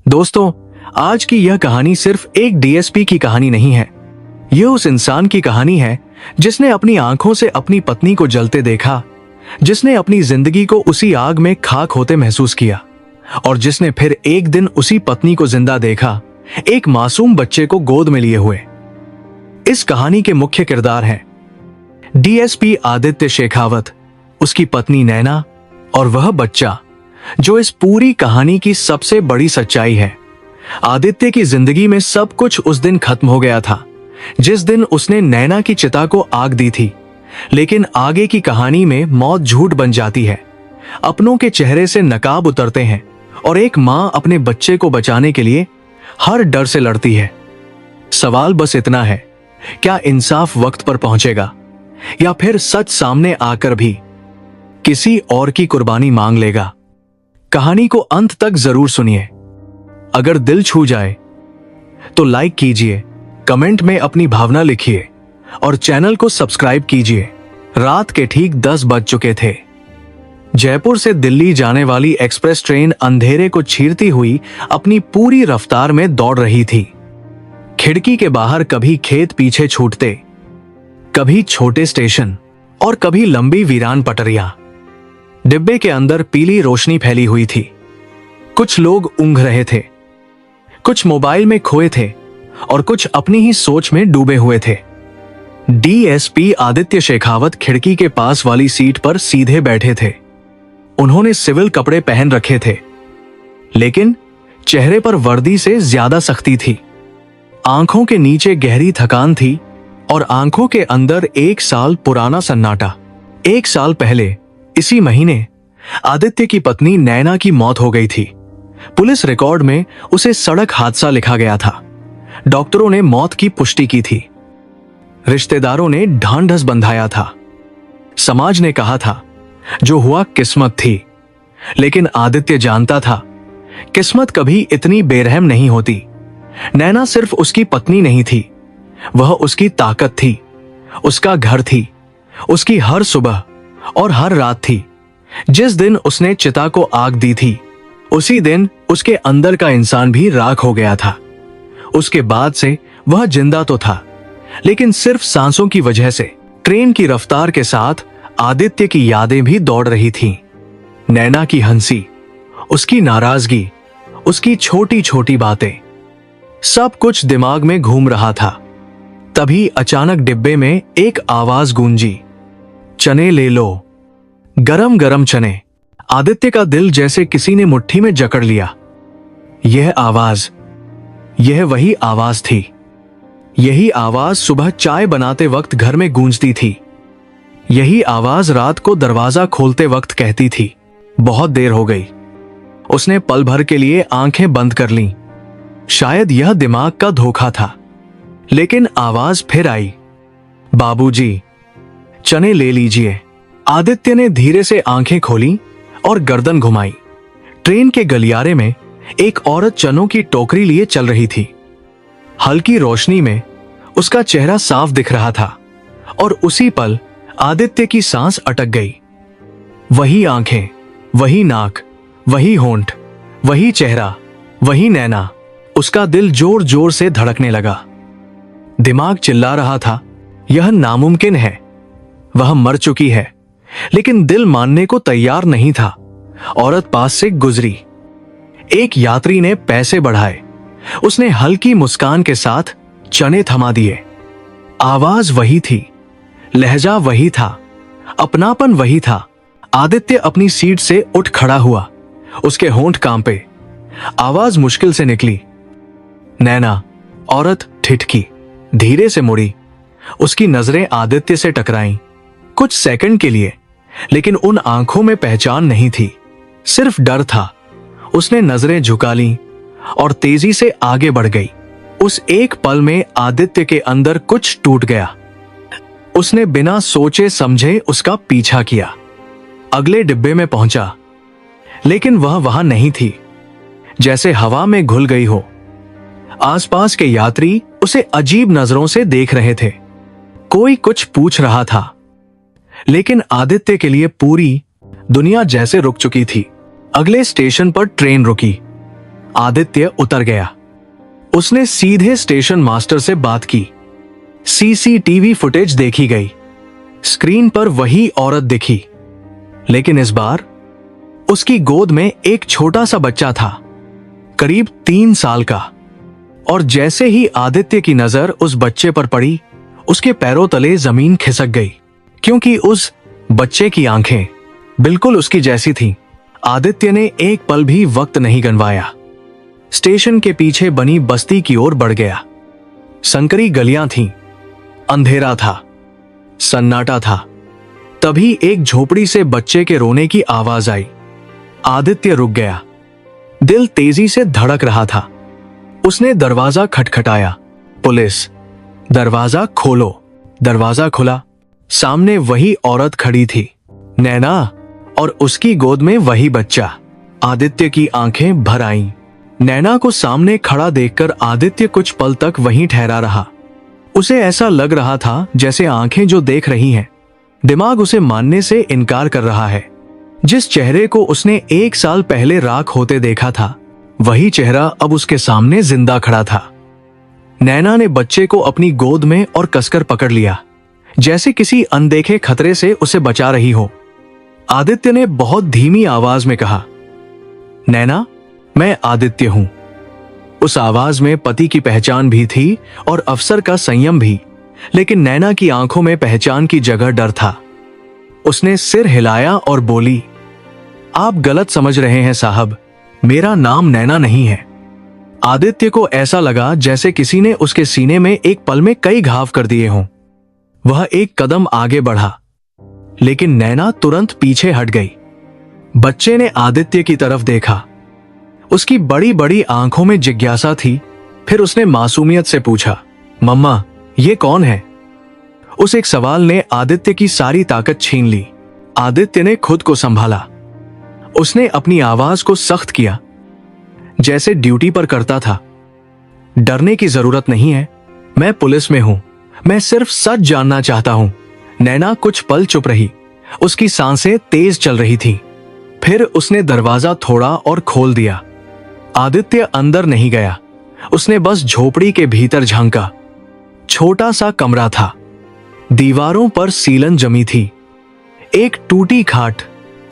दोस्तों, आज की यह कहानी सिर्फ एक डीएसपी की कहानी नहीं है। यह उस इंसान की कहानी है जिसने अपनी आंखों से अपनी पत्नी को जलते देखा, जिसने अपनी जिंदगी को उसी आग में खाक होते महसूस किया और जिसने फिर एक दिन उसी पत्नी को जिंदा देखा, एक मासूम बच्चे को गोद में लिए हुए। इस कहानी के मुख्य किरदार हैं डीएसपी आदित्य शेखावत, उसकी पत्नी नैना और वह बच्चा जो इस पूरी कहानी की सबसे बड़ी सच्चाई है। आदित्य की जिंदगी में सब कुछ उस दिन खत्म हो गया था जिस दिन उसने नैना की चिता को आग दी थी। लेकिन आगे की कहानी में मौत झूठ बन जाती है, अपनों के चेहरे से नकाब उतरते हैं और एक मां अपने बच्चे को बचाने के लिए हर डर से लड़ती है। सवाल बस इतना है, क्या इंसाफ वक्त पर पहुंचेगा या फिर सच सामने आकर भी किसी और की कुर्बानी मांग लेगा? कहानी को अंत तक जरूर सुनिए। अगर दिल छू जाए तो लाइक कीजिए, कमेंट में अपनी भावना लिखिए और चैनल को सब्सक्राइब कीजिए। रात के ठीक 10 बज चुके थे। जयपुर से दिल्ली जाने वाली एक्सप्रेस ट्रेन अंधेरे को चीरती हुई अपनी पूरी रफ्तार में दौड़ रही थी। खिड़की के बाहर कभी खेत पीछे छूटते, कभी छोटे स्टेशन और कभी लंबी वीरान पटरियां। डिब्बे के अंदर पीली रोशनी फैली हुई थी। कुछ लोग ऊँघ रहे थे, कुछ मोबाइल में खोए थे और कुछ अपनी ही सोच में डूबे हुए थे। डीएसपी आदित्य शेखावत खिड़की के पास वाली सीट पर सीधे बैठे थे। उन्होंने सिविल कपड़े पहन रखे थे, लेकिन चेहरे पर वर्दी से ज्यादा सख्ती थी। आंखों के नीचे गहरी थकान थी और आंखों के अंदर 1 साल पुराना सन्नाटा। 1 साल पहले इसी महीने आदित्य की पत्नी नैना की मौत हो गई थी। पुलिस रिकॉर्ड में उसे सड़क हादसा लिखा गया था। डॉक्टरों ने मौत की पुष्टि की थी। रिश्तेदारों ने ढांढस बंधाया था। समाज ने कहा था जो हुआ किस्मत थी। लेकिन आदित्य जानता था किस्मत कभी इतनी बेरहम नहीं होती। नैना सिर्फ उसकी पत्नी नहीं थी, वह उसकी ताकत थी, उसका घर थी, उसकी हर सुबह और हर रात थी। जिस दिन उसने चिता को आग दी थी, उसी दिन उसके अंदर का इंसान भी राख हो गया था। उसके बाद से वह जिंदा तो था, लेकिन सिर्फ सांसों की वजह से। ट्रेन की रफ्तार के साथ आदित्य की यादें भी दौड़ रही थीं। नैना की हंसी, उसकी नाराजगी, उसकी छोटी छोटी बातें, सब कुछ दिमाग में घूम रहा था। तभी अचानक डिब्बे में एक आवाज गूंजी, चने ले लो, गरम गरम चने। आदित्य का दिल जैसे किसी ने मुट्ठी में जकड़ लिया। यह वही आवाज थी। यही आवाज सुबह चाय बनाते वक्त घर में गूंजती थी। यही आवाज रात को दरवाजा खोलते वक्त कहती थी, बहुत देर हो गई। उसने पल भर के लिए आंखें बंद कर लीं। शायद यह दिमाग का धोखा था, लेकिन आवाज फिर आई, बाबूजी, चने ले लीजिए। आदित्य ने धीरे से आंखें खोली और गर्दन घुमाई। ट्रेन के गलियारे में एक औरत चनों की टोकरी लिए चल रही थी। हल्की रोशनी में उसका चेहरा साफ दिख रहा था और उसी पल आदित्य की सांस अटक गई। वही आंखें, वही नाक, वही होंठ, वही चेहरा, वही नैना। उसका दिल जोर जोर से धड़कने लगा। दिमाग चिल्ला रहा था, यह नामुमकिन है, वह मर चुकी है। लेकिन दिल मानने को तैयार नहीं था। औरत पास से गुजरी। एक यात्री ने पैसे बढ़ाए। उसने हल्की मुस्कान के साथ चने थमा दिए। आवाज वही थी, लहजा वही था, अपनापन वही था। आदित्य अपनी सीट से उठ खड़ा हुआ। उसके होंठ कांपे। आवाज मुश्किल से निकली, नैना। औरत ठिठकी, धीरे से मुड़ी। उसकी नजरें आदित्य से टकराईं, कुछ सेकंड के लिए, लेकिन उन आंखों में पहचान नहीं थी, सिर्फ डर था। उसने नजरें झुका लीं और तेजी से आगे बढ़ गई। उस एक पल में आदित्य के अंदर कुछ टूट गया। उसने बिना सोचे समझे उसका पीछा किया। अगले डिब्बे में पहुंचा, लेकिन वह वहां नहीं थी, जैसे हवा में घुल गई हो। आसपास के यात्री उसे अजीब नजरों से देख रहे थे। कोई कुछ पूछ रहा था, लेकिन आदित्य के लिए पूरी दुनिया जैसे रुक चुकी थी। अगले स्टेशन पर ट्रेन रुकी। आदित्य उतर गया। उसने सीधे स्टेशन मास्टर से बात की। सीसीटीवी फुटेज देखी गई। स्क्रीन पर वही औरत दिखी, लेकिन इस बार उसकी गोद में एक छोटा सा बच्चा था, करीब 3 साल का। और जैसे ही आदित्य की नजर उस बच्चे पर पड़ी, उसके पैरों तले जमीन खिसक गई, क्योंकि उस बच्चे की आंखें बिल्कुल उसकी जैसी थीं। आदित्य ने एक पल भी वक्त नहीं गंवाया। स्टेशन के पीछे बनी बस्ती की ओर बढ़ गया। संकरी गलियां थीं, अंधेरा था, सन्नाटा था। तभी एक झोपड़ी से बच्चे के रोने की आवाज आई। आदित्य रुक गया। दिल तेजी से धड़क रहा था। उसने दरवाजा खटखटाया। पुलिस। दरवाजा खोलो। दरवाजा खुला। सामने वही औरत खड़ी थी, नैना, और उसकी गोद में वही बच्चा। आदित्य की आंखें भर आईं। नैना को सामने खड़ा देखकर आदित्य कुछ पल तक वहीं ठहरा रहा। उसे ऐसा लग रहा था जैसे आंखें जो देख रही हैं, दिमाग उसे मानने से इनकार कर रहा है। जिस चेहरे को उसने 1 साल पहले राख होते देखा था, वही चेहरा अब उसके सामने जिंदा खड़ा था। नैना ने बच्चे को अपनी गोद में और कसकर पकड़ लिया, जैसे किसी अनदेखे खतरे से उसे बचा रही हो। आदित्य ने बहुत धीमी आवाज में कहा, नैना, मैं आदित्य हूं। उस आवाज में पति की पहचान भी थी और अफसर का संयम भी, लेकिन नैना की आंखों में पहचान की जगह डर था। उसने सिर हिलाया और बोली, आप गलत समझ रहे हैं साहब, मेरा नाम नैना नहीं है। आदित्य को ऐसा लगा जैसे किसी ने उसके सीने में एक पल में कई घाव कर दिए हों। वह एक कदम आगे बढ़ा, लेकिन नैना तुरंत पीछे हट गई। बच्चे ने आदित्य की तरफ देखा। उसकी बड़ी बड़ी आंखों में जिज्ञासा थी। फिर उसने मासूमियत से पूछा, मम्मा, ये कौन है? उस एक सवाल ने आदित्य की सारी ताकत छीन ली। आदित्य ने खुद को संभाला। उसने अपनी आवाज को सख्त किया, जैसे ड्यूटी पर करता था। डरने की जरूरत नहीं है, मैं पुलिस में हूं, मैं सिर्फ सच जानना चाहता हूं। नैना कुछ पल चुप रही। उसकी सांसें तेज चल रही थी। फिर उसने दरवाजा थोड़ा और खोल दिया। आदित्य अंदर नहीं गया। उसने बस झोपड़ी के भीतर झांका। छोटा सा कमरा था। दीवारों पर सीलन जमी थी। एक टूटी खाट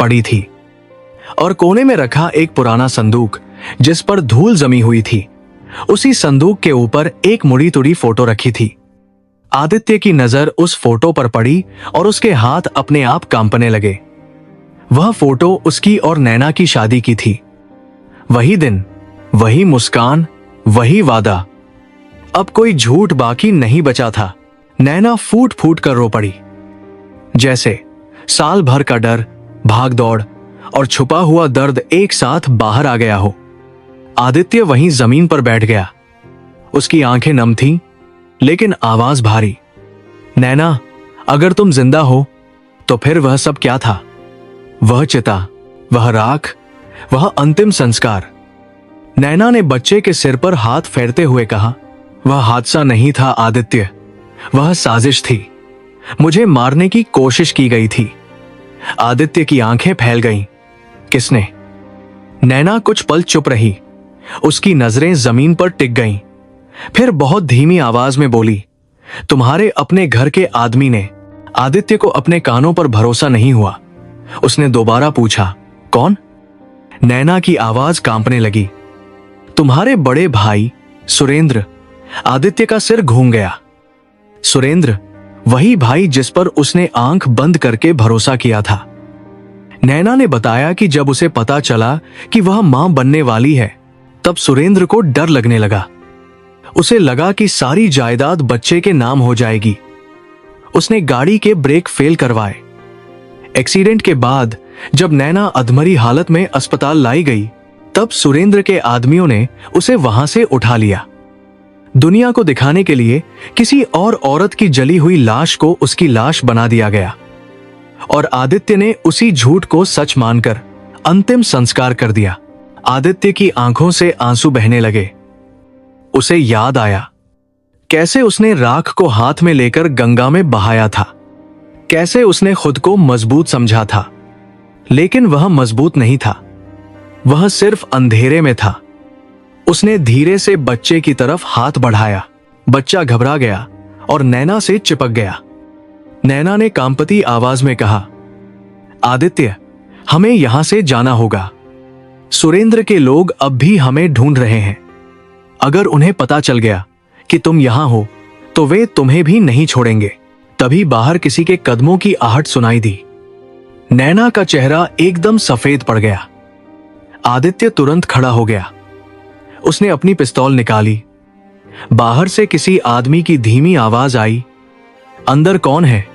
पड़ी थी और कोने में रखा एक पुराना संदूक जिस पर धूल जमी हुई थी। उसी संदूक के ऊपर एक मुड़ी तुड़ी फोटो रखी थी। आदित्य की नजर उस फोटो पर पड़ी और उसके हाथ अपने आप कांपने लगे। वह फोटो उसकी और नैना की शादी की थी। वही दिन, वही मुस्कान, वही वादा। अब कोई झूठ बाकी नहीं बचा था। नैना फूट फूट कर रो पड़ी, जैसे साल भर का डर, भाग दौड़ और छुपा हुआ दर्द एक साथ बाहर आ गया हो। आदित्य वहीं जमीन पर बैठ गया। उसकी आंखें नम थीं, लेकिन आवाज भारी। नैना, अगर तुम जिंदा हो तो फिर वह सब क्या था? वह चिता, वह राख, वह अंतिम संस्कार। नैना ने बच्चे के सिर पर हाथ फेरते हुए कहा, वह हादसा नहीं था आदित्य, वह साजिश थी। मुझे मारने की कोशिश की गई थी। आदित्य की आंखें फैल गईं। किसने? नैना कुछ पल चुप रही। उसकी नजरें जमीन पर टिक गईं। फिर बहुत धीमी आवाज में बोली, तुम्हारे अपने घर के आदमी ने। आदित्य को अपने कानों पर भरोसा नहीं हुआ। उसने दोबारा पूछा, कौन? नैना की आवाज कांपने लगी, तुम्हारे बड़े भाई सुरेंद्र। आदित्य का सिर घूम गया। सुरेंद्र, वही भाई जिस पर उसने आंख बंद करके भरोसा किया था। नैना ने बताया कि जब उसे पता चला कि वह मां बनने वाली है, तब सुरेंद्र को डर लगने लगा। उसे लगा कि सारी जायदाद बच्चे के नाम हो जाएगी। उसने गाड़ी के ब्रेक फेल करवाए। एक्सीडेंट के बाद जब नैना अधमरी हालत में अस्पताल लाई गई, तब सुरेंद्र के आदमियों ने उसे वहां से उठा लिया। दुनिया को दिखाने के लिए किसी और औरत की जली हुई लाश को उसकी लाश बना दिया गया और आदित्य ने उसी झूठ को सच मानकर अंतिम संस्कार कर दिया। आदित्य की आंखों से आंसू बहने लगे। उसे याद आया कैसे उसने राख को हाथ में लेकर गंगा में बहाया था, कैसे उसने खुद को मजबूत समझा था, लेकिन वह मजबूत नहीं था। वह सिर्फ अंधेरे में था। उसने धीरे से बच्चे की तरफ हाथ बढ़ाया। बच्चा घबरा गया और नैना से चिपक गया। नैना ने कांपती आवाज में कहा, आदित्य, हमें यहां से जाना होगा। सुरेंद्र के लोग अब भी हमें ढूंढ रहे हैं। अगर उन्हें पता चल गया कि तुम यहां हो तो वे तुम्हें भी नहीं छोड़ेंगे। तभी बाहर किसी के कदमों की आहट सुनाई दी। नैना का चेहरा एकदम सफेद पड़ गया। आदित्य तुरंत खड़ा हो गया। उसने अपनी पिस्तौल निकाली। बाहर से किसी आदमी की धीमी आवाज आई, अंदर कौन है?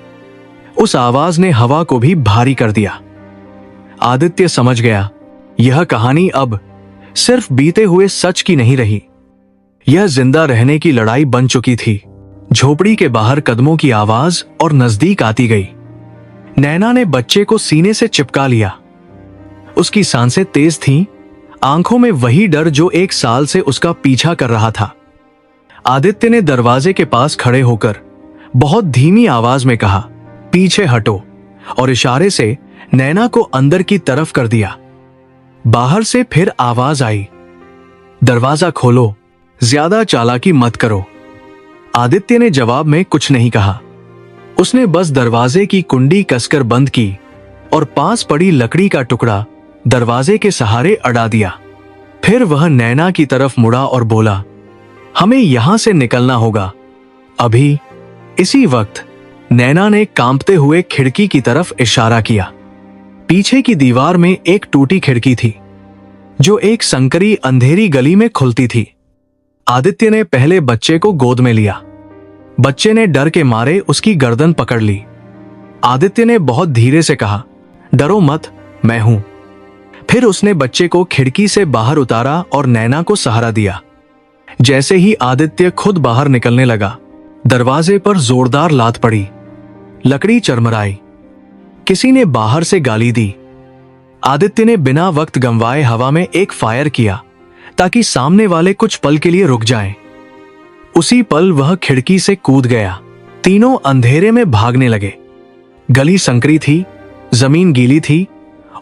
उस आवाज ने हवा को भी भारी कर दिया। आदित्य समझ गया, यह कहानी अब सिर्फ बीते हुए सच की नहीं रही, यह जिंदा रहने की लड़ाई बन चुकी थी। झोपड़ी के बाहर कदमों की आवाज और नजदीक आती गई। नैना ने बच्चे को सीने से चिपका लिया। उसकी सांसें तेज थीं, आंखों में वही डर जो 1 साल से उसका पीछा कर रहा था। आदित्य ने दरवाजे के पास खड़े होकर बहुत धीमी आवाज में कहा, पीछे हटो, और इशारे से नैना को अंदर की तरफ कर दिया। बाहर से फिर आवाज आई, दरवाजा खोलो, ज्यादा चालाकी मत करो। आदित्य ने जवाब में कुछ नहीं कहा। उसने बस दरवाजे की कुंडी कसकर बंद की और पास पड़ी लकड़ी का टुकड़ा दरवाजे के सहारे अड़ा दिया। फिर वह नैना की तरफ मुड़ा और बोला, हमें यहां से निकलना होगा अभी। इसी वक्त नैना ने कांपते हुए खिड़की की तरफ इशारा किया। पीछे की दीवार में एक टूटी खिड़की थी जो एक संकरी अंधेरी गली में खुलती थी। आदित्य ने पहले बच्चे को गोद में लिया। बच्चे ने डर के मारे उसकी गर्दन पकड़ ली। आदित्य ने बहुत धीरे से कहा, डरो मत, मैं हूं। फिर उसने बच्चे को खिड़की से बाहर उतारा और नैना को सहारा दिया। जैसे ही आदित्य खुद बाहर निकलने लगा, दरवाजे पर जोरदार लात पड़ी। लकड़ी चरमराई। किसी ने बाहर से गाली दी। आदित्य ने बिना वक्त गंवाए हवा में एक फायर किया ताकि सामने वाले कुछ पल के लिए रुक जाएं। उसी पल वह खिड़की से कूद गया। तीनों अंधेरे में भागने लगे। गली संकरी थी, जमीन गीली थी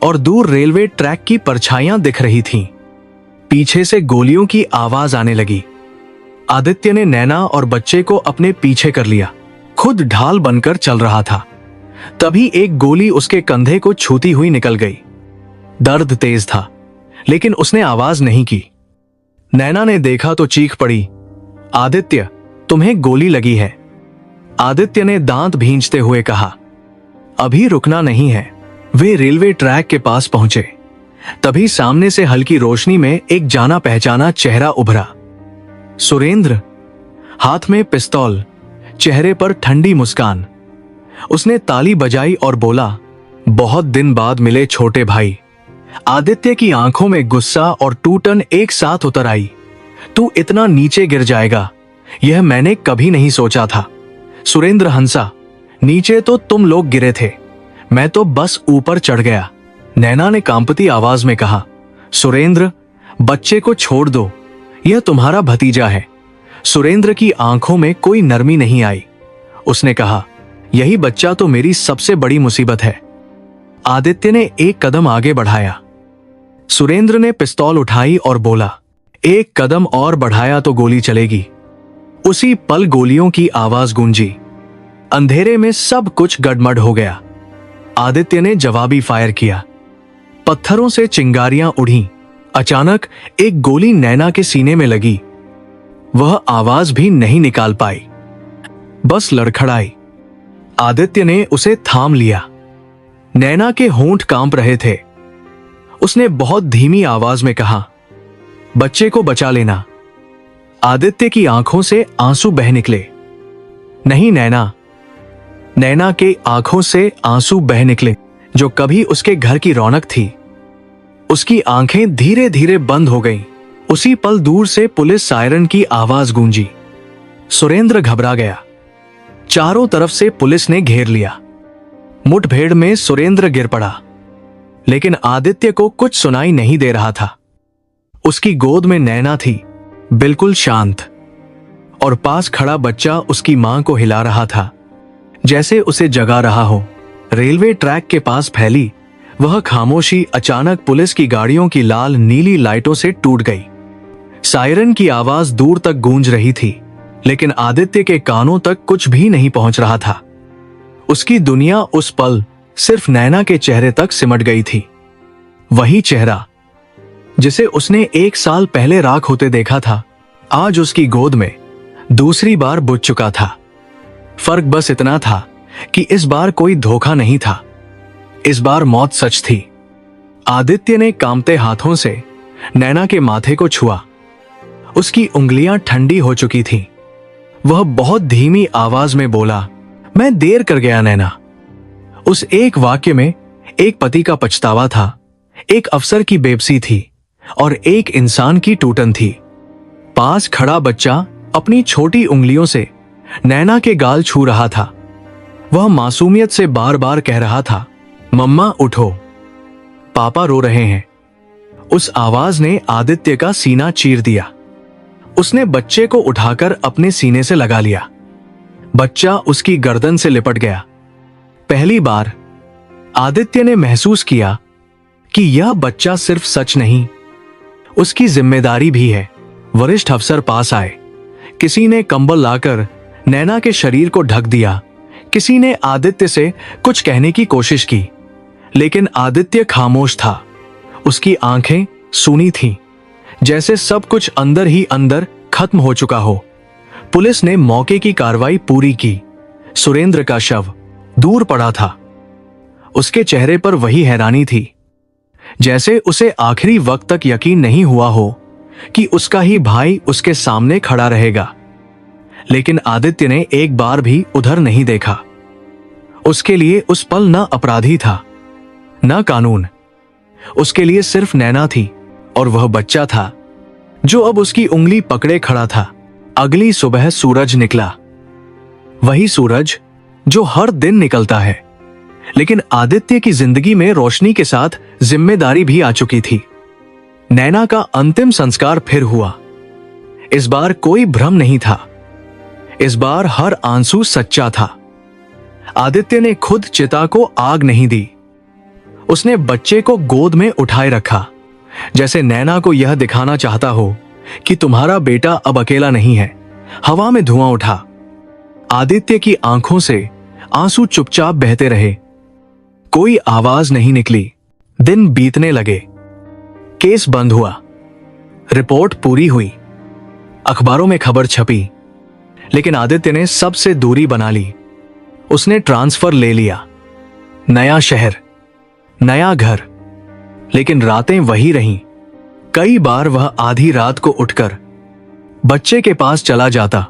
और दूर रेलवे ट्रैक की परछाइयां दिख रही थीं। पीछे से गोलियों की आवाज आने लगी। आदित्य ने नैना और बच्चे को अपने पीछे कर लिया। खुद ढाल बनकर चल रहा था। तभी एक गोली उसके कंधे को छूती हुई निकल गई। दर्द तेज था, लेकिन उसने आवाज नहीं की। नैना ने देखा तो चीख पड़ी, आदित्य, तुम्हें गोली लगी है। आदित्य ने दांत भींचते हुए कहा, अभी रुकना नहीं है। वे रेलवे ट्रैक के पास पहुंचे। तभी सामने से हल्की रोशनी में एक जाना पहचाना चेहरा उभरा। सुरेंद्र, हाथ में पिस्तौल, चेहरे पर ठंडी मुस्कान। उसने ताली बजाई और बोला, बहुत दिन बाद मिले छोटे भाई। आदित्य की आंखों में गुस्सा और टूटन एक साथ उतर आई। तू इतना नीचे गिर जाएगा, यह मैंने कभी नहीं सोचा था। सुरेंद्र हंसा, नीचे तो तुम लोग गिरे थे, मैं तो बस ऊपर चढ़ गया। नैना ने कांपती आवाज में कहा, सुरेंद्र, बच्चे को छोड़ दो, यह तुम्हारा भतीजा है। सुरेंद्र की आंखों में कोई नरमी नहीं आई। उसने कहा, यही बच्चा तो मेरी सबसे बड़ी मुसीबत है। आदित्य ने एक कदम आगे बढ़ाया। सुरेंद्र ने पिस्तौल उठाई और बोला, एक कदम और बढ़ाया तो गोली चलेगी। उसी पल गोलियों की आवाज गूंजी। अंधेरे में सब कुछ गड़बड़ हो गया। आदित्य ने जवाबी फायर किया। पत्थरों से चिंगारियां उड़ी। अचानक एक गोली नैना के सीने में लगी। वह आवाज भी नहीं निकाल पाई, बस लड़खड़ाई। आदित्य ने उसे थाम लिया। नैना के होंठ कांप रहे थे। उसने बहुत धीमी आवाज में कहा, बच्चे को बचा लेना। आदित्य की आंखों से आंसू बह निकले। नहीं नैना। नैना के आंखों से आंसू बह निकले जो कभी उसके घर की रौनक थी। उसकी आंखें धीरे धीरे बंद हो गईं। उसी पल दूर से पुलिस सायरन की आवाज गूंजी। सुरेंद्र घबरा गया। चारों तरफ से पुलिस ने घेर लिया। मुठभेड़ में सुरेंद्र गिर पड़ा, लेकिन आदित्य को कुछ सुनाई नहीं दे रहा था। उसकी गोद में नैना थी, बिल्कुल शांत, और पास खड़ा बच्चा उसकी मां को हिला रहा था, जैसे उसे जगा रहा हो। रेलवे ट्रैक के पास फैली वह खामोशी अचानक पुलिस की गाड़ियों की लाल नीली लाइटों से टूट गई। सायरन की आवाज दूर तक गूंज रही थी, लेकिन आदित्य के कानों तक कुछ भी नहीं पहुंच रहा था। उसकी दुनिया उस पल सिर्फ नैना के चेहरे तक सिमट गई थी। वही चेहरा जिसे उसने 1 साल पहले राख होते देखा था, आज उसकी गोद में दूसरी बार बुझ चुका था। फर्क बस इतना था कि इस बार कोई धोखा नहीं था, इस बार मौत सच थी। आदित्य ने कांपते हाथों से नैना के माथे को छुआ। उसकी उंगलियां ठंडी हो चुकी थीं। वह बहुत धीमी आवाज में बोला, मैं देर कर गया नैना। उस एक वाक्य में एक पति का पछतावा था, एक अफसर की बेबसी थी और एक इंसान की टूटन थी। पास खड़ा बच्चा अपनी छोटी उंगलियों से नैना के गाल छू रहा था। वह मासूमियत से बार बार कह रहा था, मम्मा उठो, पापा रो रहे हैं। उस आवाज ने आदित्य का सीना चीर दिया। उसने बच्चे को उठाकर अपने सीने से लगा लिया। बच्चा उसकी गर्दन से लिपट गया। पहली बार आदित्य ने महसूस किया कि यह बच्चा सिर्फ सच नहीं, उसकी जिम्मेदारी भी है। वरिष्ठ अफसर पास आए। किसी ने कंबल लाकर नैना के शरीर को ढक दिया, किसी ने आदित्य से कुछ कहने की कोशिश की, लेकिन आदित्य खामोश था। उसकी आंखें सूनी थीं, जैसे सब कुछ अंदर ही अंदर खत्म हो चुका हो। पुलिस ने मौके की कार्रवाई पूरी की। सुरेंद्र का शव दूर पड़ा था। उसके चेहरे पर वही हैरानी थी, जैसे उसे आखिरी वक्त तक यकीन नहीं हुआ हो कि उसका ही भाई उसके सामने खड़ा रहेगा। लेकिन आदित्य ने एक बार भी उधर नहीं देखा। उसके लिए उस पल न अपराधी था, न कानून। उसके लिए सिर्फ नैना थी और वह बच्चा था जो अब उसकी उंगली पकड़े खड़ा था। अगली सुबह सूरज निकला, वही सूरज जो हर दिन निकलता है। लेकिन आदित्य की जिंदगी में रोशनी के साथ जिम्मेदारी भी आ चुकी थी। नैना का अंतिम संस्कार फिर हुआ। इस बार कोई भ्रम नहीं था, इस बार हर आंसू सच्चा था। आदित्य ने खुद चिता को आग नहीं दी। उसने बच्चे को गोद में उठाए रखा, जैसे नैना को यह दिखाना चाहता हो कि तुम्हारा बेटा अब अकेला नहीं है। हवा में धुआं उठा। आदित्य की आंखों से आंसू चुपचाप बहते रहे। कोई आवाज नहीं निकली। दिन बीतने लगे। केस बंद हुआ। रिपोर्ट पूरी हुई। अखबारों में खबर छपी। लेकिन आदित्य ने सबसे दूरी बना ली। उसने ट्रांसफर ले लिया। नया शहर, नया घर, लेकिन रातें वही रहीं। कई बार वह आधी रात को उठकर बच्चे के पास चला जाता,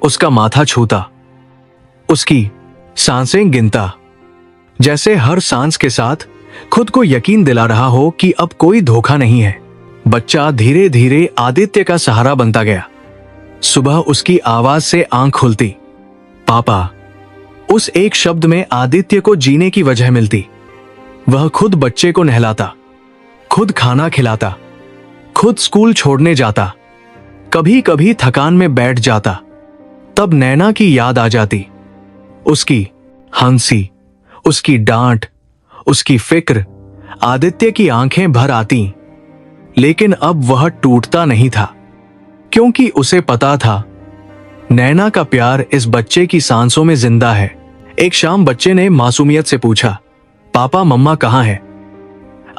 उसका माथा छूता, उसकी सांसें गिनता, जैसे हर सांस के साथ खुद को यकीन दिला रहा हो कि अब कोई धोखा नहीं है। बच्चा धीरे धीरे आदित्य का सहारा बनता गया। सुबह उसकी आवाज से आंख खुलती, पापा। उस एक शब्द में आदित्य को जीने की वजह मिलती। वह खुद बच्चे को नहलाता, खुद खाना खिलाता, खुद स्कूल छोड़ने जाता, कभी कभी थकान में बैठ जाता। तब नैना की याद आ जाती, उसकी हंसी, उसकी डांट, उसकी फिक्र। आदित्य की आंखें भर आती। लेकिन अब वह टूटता नहीं था, क्योंकि उसे पता था नैना का प्यार इस बच्चे की सांसों में जिंदा है। एक शाम बच्चे ने मासूमियत से पूछा, पापा मम्मा कहाँ है?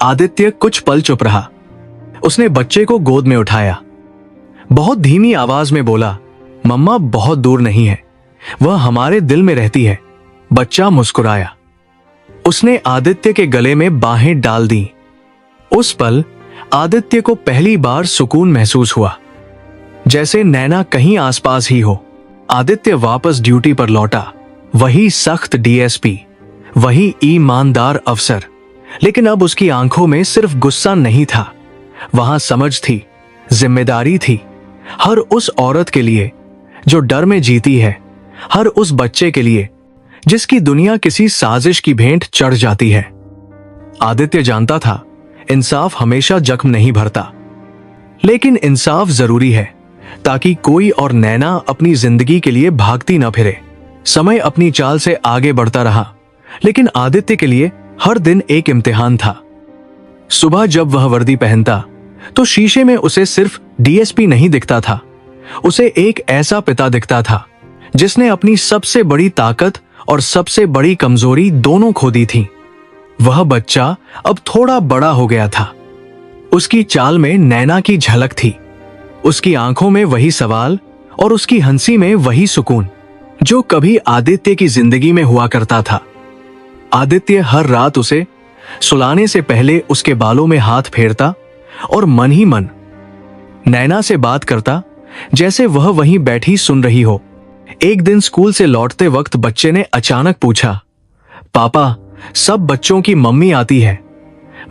आदित्य कुछ पल चुप रहा। उसने बच्चे को गोद में उठाया। बहुत धीमी आवाज में बोला, मम्मा बहुत दूर नहीं है, वह हमारे दिल में रहती है। बच्चा मुस्कुराया। उसने आदित्य के गले में बाहें डाल दी। उस पल आदित्य को पहली बार सुकून महसूस हुआ, जैसे नैना कहीं आसपास ही हो। आदित्य वापस ड्यूटी पर लौटा। वही सख्त डीएसपी, वही ईमानदार अफसर। लेकिन अब उसकी आंखों में सिर्फ गुस्सा नहीं था, वहां समझ थी, जिम्मेदारी थी। हर उस औरत के लिए जो डर में जीती है, हर उस बच्चे के लिए जिसकी दुनिया किसी साजिश की भेंट चढ़ जाती है। आदित्य जानता था इंसाफ हमेशा जख्म नहीं भरता, लेकिन इंसाफ जरूरी है ताकि कोई और नैना अपनी जिंदगी के लिए भागती न फिरे। समय अपनी चाल से आगे बढ़ता रहा, लेकिन आदित्य के लिए हर दिन एक इम्तिहान था। सुबह जब वह वर्दी पहनता, तो शीशे में उसे सिर्फ डीएसपी नहीं दिखता था, उसे एक ऐसा पिता दिखता था जिसने अपनी सबसे बड़ी ताकत और सबसे बड़ी कमजोरी दोनों खो दी थी। वह बच्चा अब थोड़ा बड़ा हो गया था। उसकी चाल में नैना की झलक थी, उसकी आंखों में वही सवाल और उसकी हंसी में वही सुकून जो कभी आदित्य की जिंदगी में हुआ करता था। आदित्य हर रात उसे सुलाने से पहले उसके बालों में हाथ फेरता और मन ही मन नैना से बात करता, जैसे वह वहीं बैठी सुन रही हो। एक दिन स्कूल से लौटते वक्त बच्चे ने अचानक पूछा, पापा, सब बच्चों की मम्मी आती है,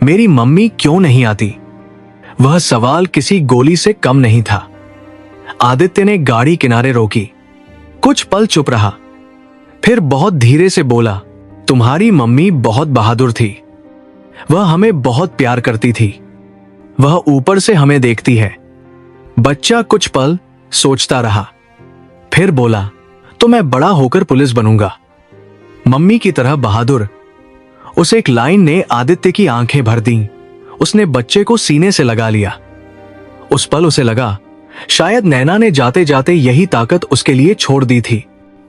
मेरी मम्मी क्यों नहीं आती? वह सवाल किसी गोली से कम नहीं था। आदित्य ने गाड़ी किनारे रोकी, कुछ पल चुप रहा, फिर बहुत धीरे से बोला, तुम्हारी मम्मी बहुत बहादुर थी, वह हमें बहुत प्यार करती थी, वह ऊपर से हमें देखती है। बच्चा कुछ पल सोचता रहा, फिर बोला, तो मैं बड़ा होकर पुलिस बनूंगा, मम्मी की तरह बहादुर। उस एक लाइन ने आदित्य की आंखें भर दी। उसने बच्चे को सीने से लगा लिया। उस पल उसे लगा शायद नैना ने जाते जाते यही ताकत उसके लिए छोड़ दी थी।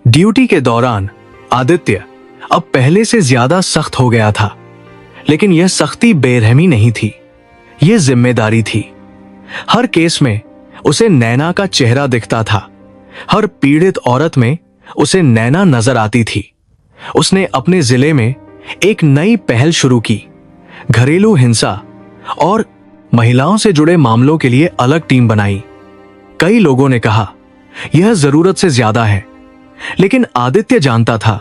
ड्यूटी के दौरान आदित्य अब पहले से ज्यादा सख्त हो गया था, लेकिन यह सख्ती बेरहमी नहीं थी, यह जिम्मेदारी थी। हर केस में उसे नैना का चेहरा दिखता था, हर पीड़ित औरत में उसे नैना नजर आती थी। उसने अपने जिले में एक नई पहल शुरू की, घरेलू हिंसा और महिलाओं से जुड़े मामलों के लिए अलग टीम बनाई। कई लोगों ने कहा यह जरूरत से ज्यादा है, लेकिन आदित्य जानता था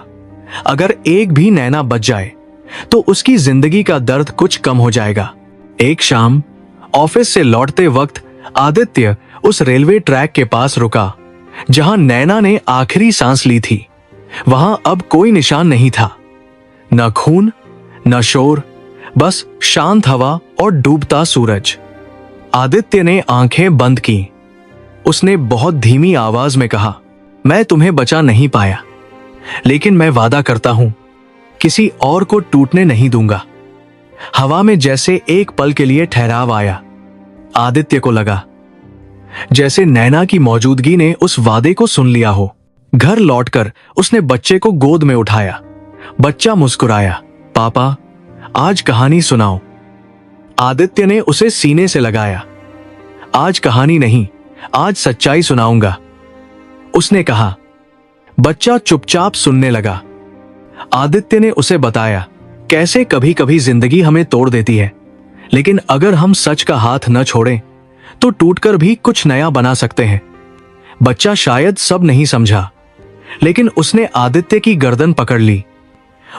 अगर एक भी नैना बच जाए तो उसकी जिंदगी का दर्द कुछ कम हो जाएगा। एक शाम ऑफिस से लौटते वक्त आदित्य उस रेलवे ट्रैक के पास रुका जहां नैना ने आखिरी सांस ली थी। वहां अब कोई निशान नहीं था, न खून न शोर, बस शांत हवा और डूबता सूरज। आदित्य ने आंखें बंद की। उसने बहुत धीमी आवाज में कहा, मैं तुम्हें बचा नहीं पाया, लेकिन मैं वादा करता हूं किसी और को टूटने नहीं दूंगा। हवा में जैसे एक पल के लिए ठहराव आया। आदित्य को लगा जैसे नैना की मौजूदगी ने उस वादे को सुन लिया हो। घर लौटकर उसने बच्चे को गोद में उठाया। बच्चा मुस्कुराया, पापा आज कहानी सुनाओ। आदित्य ने उसे सीने से लगाया। आज कहानी नहीं, आज सच्चाई सुनाऊंगा, उसने कहा। बच्चा चुपचाप सुनने लगा। आदित्य ने उसे बताया कैसे कभी कभी जिंदगी हमें तोड़ देती है, लेकिन अगर हम सच का हाथ न छोड़ें तो टूटकर भी कुछ नया बना सकते हैं। बच्चा शायद सब नहीं समझा, लेकिन उसने आदित्य की गर्दन पकड़ ली।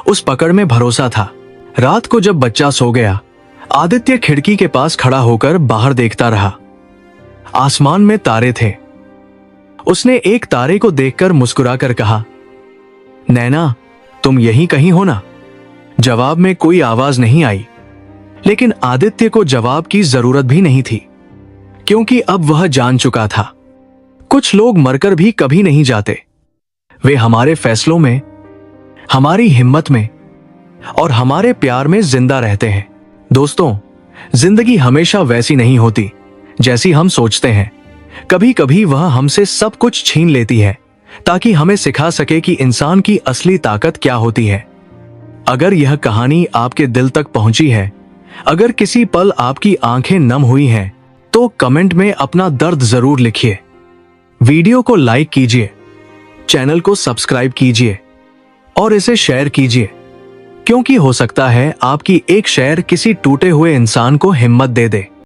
उस पकड़ में भरोसा था। रात को जब बच्चा सो गया, आदित्य खिड़की के पास खड़ा होकर बाहर देखता रहा। आसमान में तारे थे। उसने एक तारे को देखकर मुस्कुराकर कहा, नैना तुम यहीं कहीं हो ना? जवाब में कोई आवाज नहीं आई, लेकिन आदित्य को जवाब की जरूरत भी नहीं थी, क्योंकि अब वह जान चुका था कुछ लोग मरकर भी कभी नहीं जाते। वे हमारे फैसलों में, हमारी हिम्मत में और हमारे प्यार में जिंदा रहते हैं। दोस्तों, जिंदगी हमेशा वैसी नहीं होती जैसी हम सोचते हैं। कभी कभी वह हमसे सब कुछ छीन लेती है ताकि हमें सिखा सके कि इंसान की असली ताकत क्या होती है। अगर यह कहानी आपके दिल तक पहुंची है, अगर किसी पल आपकी आंखें नम हुई हैं, तो कमेंट में अपना दर्द जरूर लिखिए। वीडियो को लाइक कीजिए, चैनल को सब्सक्राइब कीजिए और इसे शेयर कीजिए, क्योंकि हो सकता है आपकी एक शेयर किसी टूटे हुए इंसान को हिम्मत दे दे।